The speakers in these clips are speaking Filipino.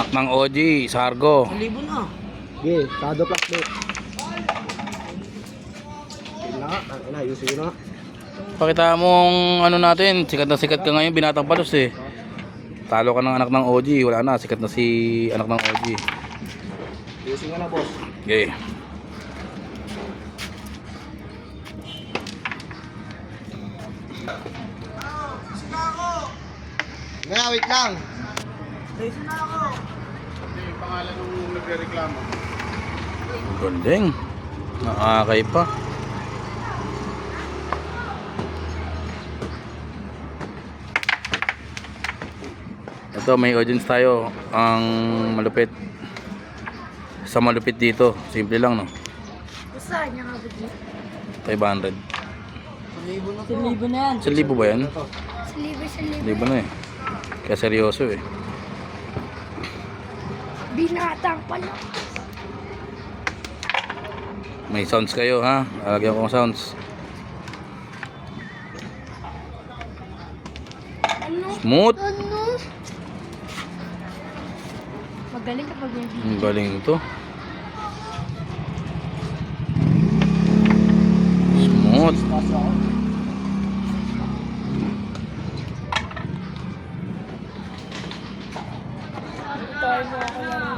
Anak ng OG, Sargo. 1,000 na. Okay, Shadow Plastic. Yun na nga, ayusin yun na. Pakita mong ano natin, sikat na sikat ka ngayon, Binatang Palos eh. Talo ka ng anak ng OG, wala na, sikat na si anak ng OG. Ayusin nga na, boss. Okay. Nga, wait lang. Ayusin na ako. Yung pangalan nung nagre-reklamo. Galing. Nakakay pa. Ito, may audience tayo. Ang malupit. Sa malupit dito. Simple lang, no? Saan niya nga ba dito? 500. 1,000 na to. 1,000 na yan. 1,000 ba yan? Sa libre. 1,000 na eh. Kaya seryoso eh. Binatang pala. May sounds kayo ha. Lalagyan ko ng sounds. Ano? Smooth. Ano? Magaling kapag may video. Ang galing nito. Smooth. Tayo mo ako yan.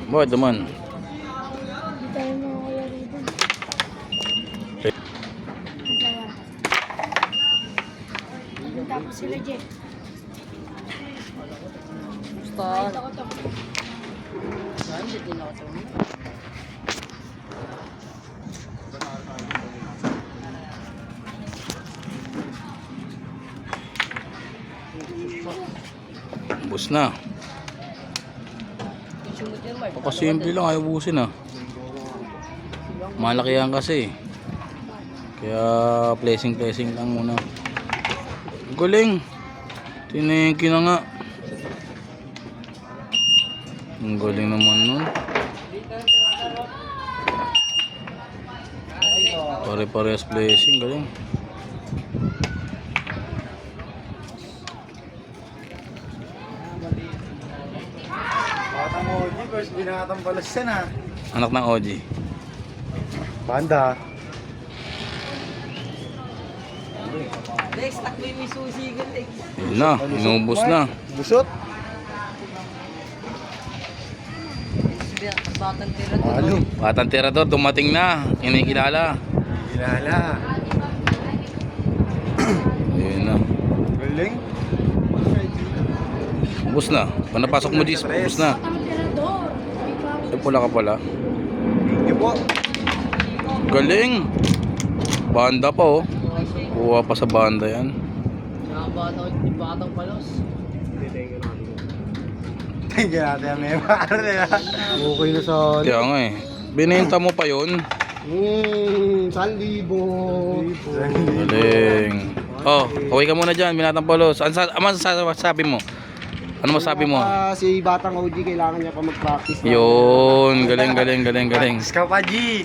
Bakit naman? Hindi tayo mo ako yan dito. Tapos sila, Jeff. Gusto. Ito ko to. Saan? Hindi na ako to. Bus na. Sumot yan, Mark. Simple lang, ayaw busin ah. Malaki yan kasi. Kaya blessing lang muna. Galing. Tiniki na nga. Ang galing naman nun. Pare-parehas blessing, galing. Batang OG versus Binatang Palos yan ah. Anak ng OG. Banda. Lex, takbo yung may susigal, Lex. Yun na, inubos na. Busot. Batang tira to. Ano? Batang Tirador, dumating na. Kinikilala. Kilala. Yun na. Galing. Ubus na. Pag napasok mo, Gis, ubus na. Ang tirador. Ay, pula ka pala. Thank you po. Galing. Banda pa oh. Kuha pa sa banda yan. Batang palos. Thank you natin. May pare na. Okay na sa... Kaya nga eh. Binenta mo pa yun. 1,000. Galing. Oh, kaway ka muna dyan, Binatang Palos. Ano masasabi mo? Ano masabi mo? Si Batang OG kailangan niya pa mag-practice. Yun, galing. Practice ka pa, G.